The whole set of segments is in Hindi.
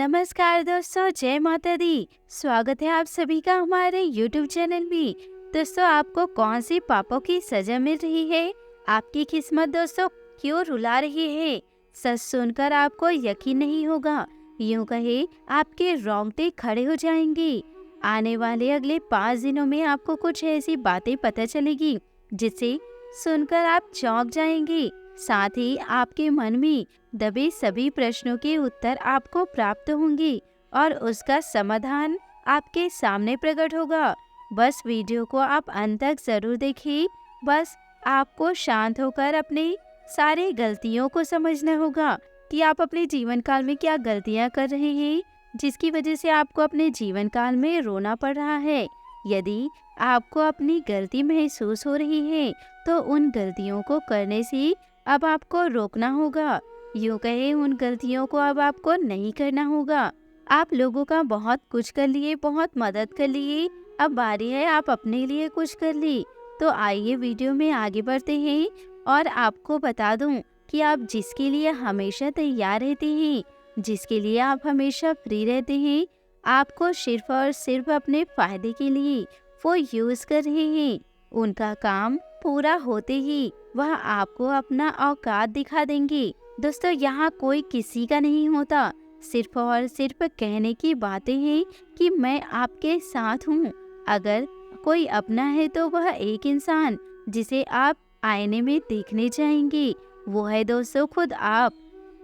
नमस्कार दोस्तों, जय माता दी। स्वागत है आप सभी का हमारे YouTube चैनल में। दोस्तों, आपको कौन सी पापों की सजा मिल रही है? आपकी किस्मत दोस्तों क्यों रुला रही है? सच सुनकर आपको यकीन नहीं होगा, यूं कहे आपके रोंगटे खड़े हो जाएंगे। आने वाले अगले 5 दिनों में आपको कुछ ऐसी बातें पता चलेगी जिसे सुनकर आप चौंक जाएंगे। साथ ही आपके मन में दबे सभी प्रश्नों के उत्तर आपको प्राप्त होंगे और उसका समाधान आपके सामने प्रकट होगा। बस वीडियो को आप अंत तक जरूर देखिए। बस आपको शांत होकर अपनी सारी गलतियों को समझना होगा कि आप अपने जीवन काल में क्या गलतियां कर रहे हैं, जिसकी वजह से आपको अपने जीवन काल में रोना पड़ रहा है। यदि आपको अपनी गलती महसूस हो रही है तो उन गलतियों को करने से अब आपको रोकना होगा। यूं कहे उन गलतियों को अब आपको नहीं करना होगा। आप लोगों का बहुत कुछ कर लिए, बहुत मदद कर लिए, अब बारी है आप अपने लिए कुछ कर ली। तो आइए वीडियो में आगे बढ़ते हैं और आपको बता दूं कि आप जिसके लिए हमेशा तैयार रहते हैं, जिसके लिए आप हमेशा फ्री रहते हैं, आपको सिर्फ और सिर्फ अपने फायदे के लिए वो यूज कर रहे हैं। उनका काम पूरा होते ही वह आपको अपना औकात दिखा देंगे। दोस्तों, यहाँ कोई किसी का नहीं होता, सिर्फ और सिर्फ कहने की बातें हैं कि मैं आपके साथ हूँ। अगर कोई अपना है तो वह एक इंसान जिसे आप आईने में देखने जाएंगे, वो है दोस्तों खुद आप।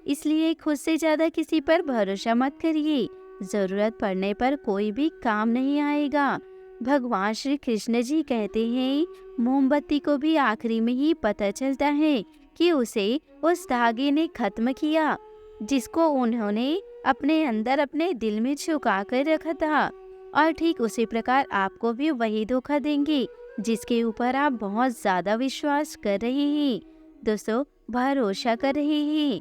इसलिए खुद से ज्यादा किसी पर भरोसा मत करिए। जरूरत पड़ने पर कोई भी काम नहीं आएगा। भगवान श्री कृष्ण जी कहते हैं, मोमबत्ती को भी आखिरी में ही पता चलता है कि उसे उस धागे ने खत्म किया जिसको उन्होंने अपने अंदर अपने दिल में छुपा कर रखा था। और ठीक उसी प्रकार आपको भी वही धोखा देंगे जिसके ऊपर आप बहुत ज्यादा विश्वास कर रहे हैं, दोस्तों भरोसा कर रहे हैं।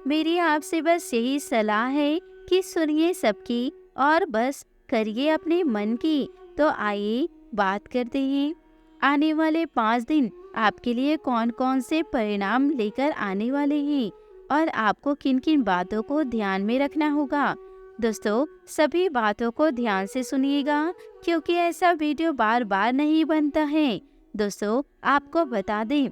मेरी आपसे बस यही सलाह है कि सुनिए सबकी और बस करिए अपने मन की। तो आइए बात करते हैं, आने वाले 5 दिन आपके लिए कौन कौन से परिणाम लेकर आने वाले हैं और आपको किन किन बातों को ध्यान में रखना होगा। दोस्तों, सभी बातों को ध्यान से सुनिएगा क्योंकि ऐसा वीडियो बार बार नहीं बनता है। दोस्तों, आपको बता दें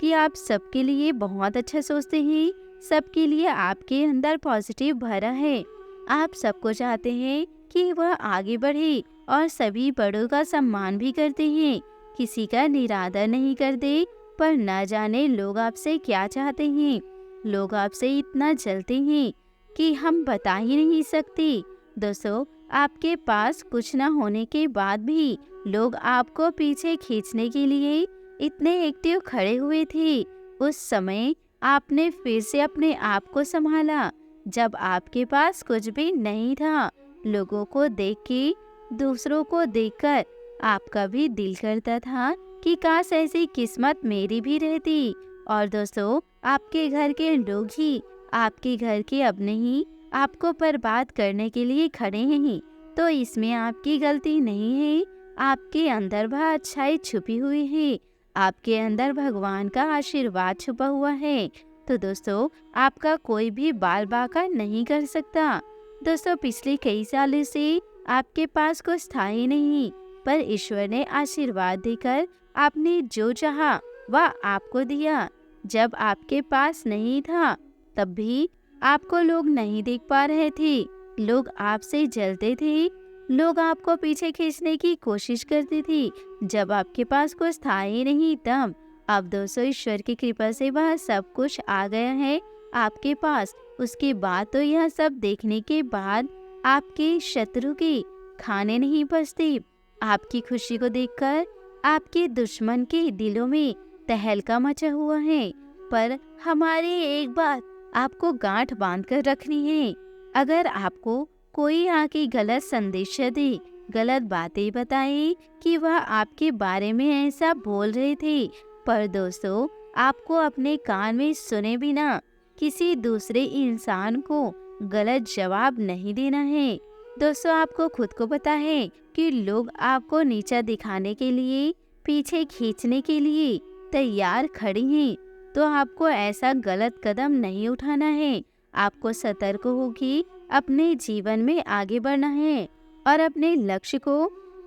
कि आप सबके लिए बहुत अच्छा सोचते हैं, सबके लिए आपके अंदर पॉजिटिव भरा है। आप सबको चाहते हैं कि वह आगे बढ़े और सभी बड़ों का सम्मान भी करते हैं, किसी का निरादर नहीं करते। पर न जाने लोग आपसे क्या चाहते हैं। लोग आपसे इतना जलते हैं कि हम बता ही नहीं सकते। दोस्तों, आपके पास कुछ न होने के बाद भी लोग आपको पीछे खींचने के लिए इतने एक्टिव खड़े हुए थे। उस समय आपने फिर से अपने आप को संभाला जब आपके पास कुछ भी नहीं था। लोगों को देख के, दूसरों को देखकर आपका भी दिल करता था कि काश ऐसी किस्मत मेरी भी रहती। और दोस्तों, आपके घर के लोग ही, आपके घर के अपने ही आपको बर्बाद करने के लिए खड़े हैं। तो इसमें आपकी गलती नहीं है। आपके अंदर वह अच्छाई छुपी हुई है, आपके अंदर भगवान का आशीर्वाद छुपा हुआ है। तो दोस्तों, आपका कोई भी बाल बाका नहीं कर सकता। दोस्तों, पिछले कई सालों से आपके पास कुछ था ही नहीं, पर ईश्वर ने आशीर्वाद देकर आपने जो चाहा वह आपको दिया। जब आपके पास नहीं था तब भी आपको लोग नहीं देख पा रहे थे, लोग आपसे जलते थे, लोग आपको पीछे खींचने की कोशिश करते थे। जब आपके पास कुछ था ही नहीं तब अब दोस्तों ईश्वर की कृपा से वह सब कुछ आ गया है आपके पास। उसके बाद तो यह सब देखने के बाद आपके शत्रु के खाने नहीं बचते। आपकी खुशी को देखकर आपके दुश्मन के दिलों में तहलका मचा हुआ है। पर हमारी एक बात आपको गांठ बांध कर रखनी है। अगर आपको कोई आके गलत संदेश दे, गलत बातें बताए कि वह आपके बारे में ऐसा बोल रहे थे, पर दोस्तों आपको अपने कान में सुने बिना किसी दूसरे इंसान को गलत जवाब नहीं देना है। दोस्तों, आपको खुद को पता है कि लोग आपको नीचा दिखाने के लिए, पीछे खींचने के लिए तैयार खड़े हैं। तो आपको ऐसा गलत कदम नहीं उठाना है। आपको सतर्क होकर अपने जीवन में आगे बढ़ना है और अपने लक्ष्य को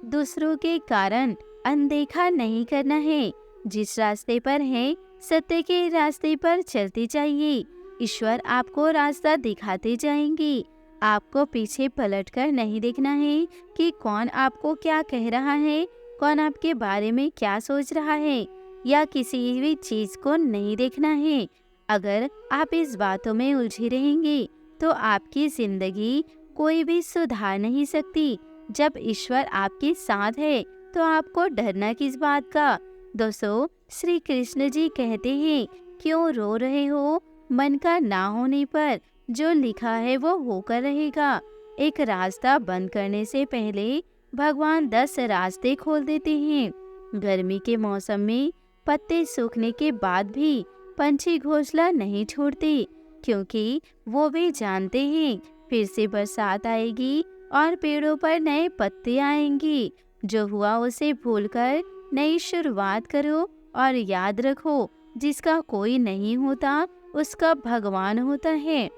दूसरों के कारण अनदेखा नहीं करना है। जिस रास्ते पर है, सत्य के रास्ते पर चलते जाइए। ईश्वर आपको रास्ता दिखाते जाएंगे। आपको पीछे पलटकर नहीं देखना है कि कौन आपको क्या कह रहा है, कौन आपके बारे में क्या सोच रहा है, या किसी भी चीज को नहीं देखना है। अगर आप इस बातों में उलझे रहेंगे तो आपकी जिंदगी कोई भी सुधार नहीं सकती। जब ईश्वर आपके साथ है तो आपको डरना किस बात का। दोस्तों, श्री कृष्ण जी कहते हैं, क्यों रो रहे हो, मन का ना होने पर जो लिखा है वो होकर रहेगा। एक रास्ता बंद करने से पहले भगवान 10 रास्ते खोल देते हैं। गर्मी के मौसम में पत्ते सूखने के बाद भी पंछी घोंसला नहीं छोड़ते, क्योंकि वो भी जानते हैं फिर से बरसात आएगी और पेड़ों पर नए पत्ते आएंगे। जो हुआ उसे भूलकर नई शुरुआत करो और याद रखो, जिसका कोई नहीं होता उसका भगवान होता है।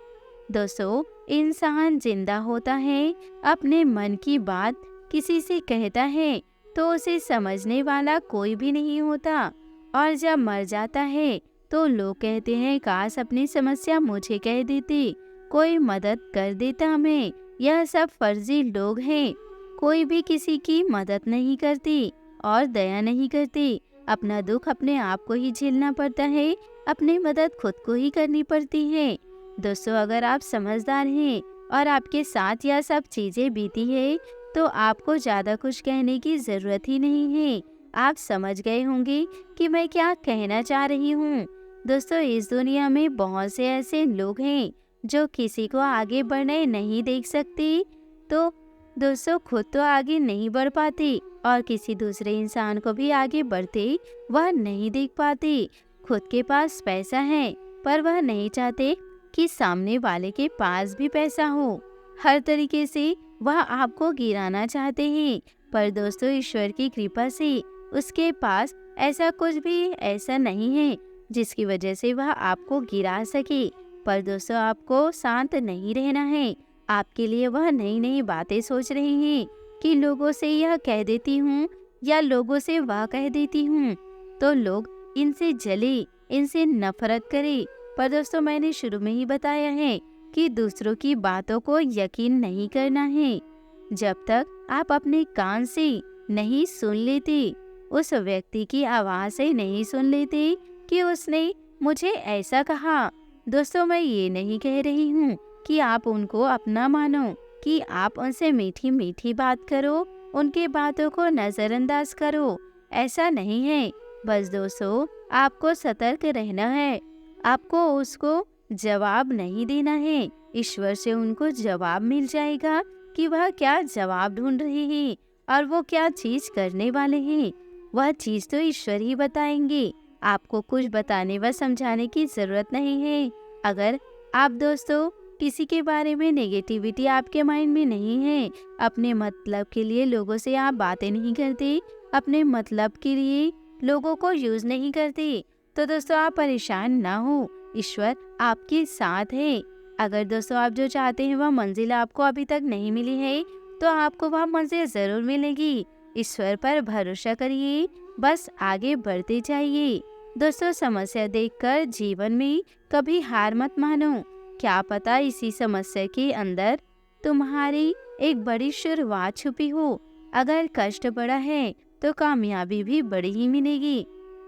दोस्तों, इंसान जिंदा होता है, अपने मन की बात किसी से कहता है तो उसे समझने वाला कोई भी नहीं होता, और जब मर जाता है तो लोग कहते हैं, काश अपनी समस्या मुझे कह देते, कोई मदद कर देता हमें। यह सब फर्जी लोग हैं। कोई भी किसी की मदद नहीं करती और दया नहीं करती। अपना दुख अपने आप को ही झेलना पड़ता है, अपनी मदद खुद को ही करनी पड़ती है। दोस्तों, अगर आप समझदार हैं और आपके साथ यह सब चीजें बीती है तो आपको ज्यादा कुछ कहने की जरूरत ही नहीं है। आप समझ गए होंगे कि मैं क्या कहना चाह रही हूँ। दोस्तों, इस दुनिया में बहुत से ऐसे लोग हैं जो किसी को आगे बढ़ने नहीं देख सकते, तो दोस्तों खुद तो आगे नहीं बढ़ पाते और किसी दूसरे इंसान को भी आगे बढ़ते वह नहीं देख पाते। खुद के पास पैसा है पर वह नहीं चाहते कि सामने वाले के पास भी पैसा हो। हर तरीके से वह आपको गिराना चाहते हैं, पर दोस्तों ईश्वर की कृपा से उसके पास ऐसा कुछ भी ऐसा नहीं है जिसकी वजह से वह आपको गिरा सके। पर दोस्तों, आपको शांत नहीं रहना है। आपके लिए वह नई नई बातें सोच रही हैं कि लोगों से यह कह देती हूँ या लोगों से वह कह देती हूँ तो लोग इनसे जले, इनसे नफरत करे। पर दोस्तों, मैंने शुरू में ही बताया है कि दूसरों की बातों को यकीन नहीं करना है। जब तक आप अपने कान से नहीं सुन लेते, उस व्यक्ति की आवाज से नहीं सुन लेते कि उसने मुझे ऐसा कहा। दोस्तों, मैं ये नहीं कह रही हूँ कि आप उनको अपना मानो, कि आप उनसे मीठी मीठी बात करो, उनकी बातों को नजरअंदाज करो, ऐसा नहीं है। बस दोस्तों, आपको सतर्क रहना है। आपको उसको जवाब नहीं देना है। ईश्वर से उनको जवाब मिल जाएगा कि वह क्या जवाब ढूंढ रहे हैं और वो क्या चीज करने वाले हैं। वह चीज तो ईश्वर ही बताएंगे। आपको कुछ बताने व समझाने की जरूरत नहीं है। अगर आप दोस्तों किसी के बारे में नेगेटिविटी आपके माइंड में नहीं है, अपने मतलब के लिए लोगों से आप बातें नहीं करते, अपने मतलब के लिए लोगों को यूज नहीं करते, तो दोस्तों आप परेशान ना हो। ईश्वर आपके साथ है। अगर दोस्तों आप जो चाहते हैं वह मंजिल आपको अभी तक नहीं मिली है तो आपको वह मंजिल जरूर मिलेगी। ईश्वर पर भरोसा करिए, बस आगे बढ़ते जाइए। दोस्तों, समस्या देखकर जीवन में कभी हार मत मानो। क्या पता इसी समस्या के अंदर तुम्हारी एक बड़ी शुरुआत छुपी हो। अगर कष्ट बड़ा है तो कामयाबी भी बड़ी ही मिलेगी।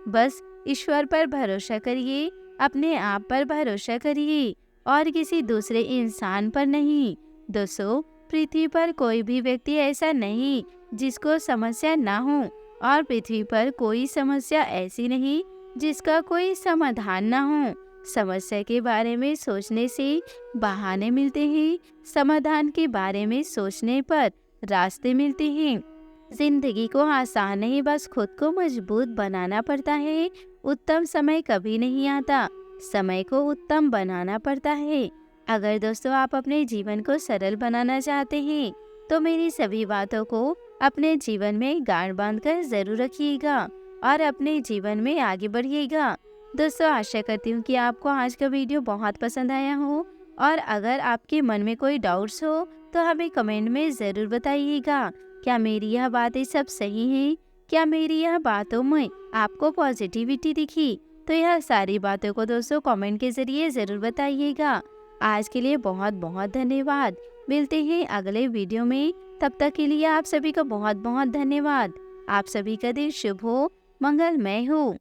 बस ईश्वर पर भरोसा करिए, अपने आप पर भरोसा करिए और किसी दूसरे इंसान पर नहीं। दोस्तों, पृथ्वी पर कोई भी व्यक्ति ऐसा नहीं जिसको समस्या ना हो, और पृथ्वी पर कोई समस्या ऐसी नहीं जिसका कोई समाधान ना हो। समस्या के बारे में सोचने से बहाने मिलते हैं, समाधान के बारे में सोचने पर रास्ते मिलते हैं। जिंदगी को आसान नहीं, बस खुद को मजबूत बनाना पड़ता है। उत्तम समय कभी नहीं आता, समय को उत्तम बनाना पड़ता है। अगर दोस्तों आप अपने जीवन को सरल बनाना चाहते हैं तो मेरी सभी बातों को अपने जीवन में गांठ बांधकर जरूर रखिएगा और अपने जीवन में आगे बढ़िएगा। दोस्तों, आशा करती हूँ कि आपको आज का वीडियो बहुत पसंद आया हो। और अगर आपके मन में कोई डाउट्स हो तो हमें कमेंट में ज़रूर बताइएगा। क्या मेरी यह बातें सब सही हैं? क्या मेरी यह बातों में आपको पॉजिटिविटी दिखी? तो यह सारी बातों को दोस्तों कमेंट के ज़रिए ज़रूर बताइएगा। आज के लिए बहुत बहुत धन्यवाद। मिलते हैं अगले वीडियो में। तब तक के लिए आप सभी का बहुत बहुत धन्यवाद। आप सभी का दिन शुभ हो, मंगलमय हो।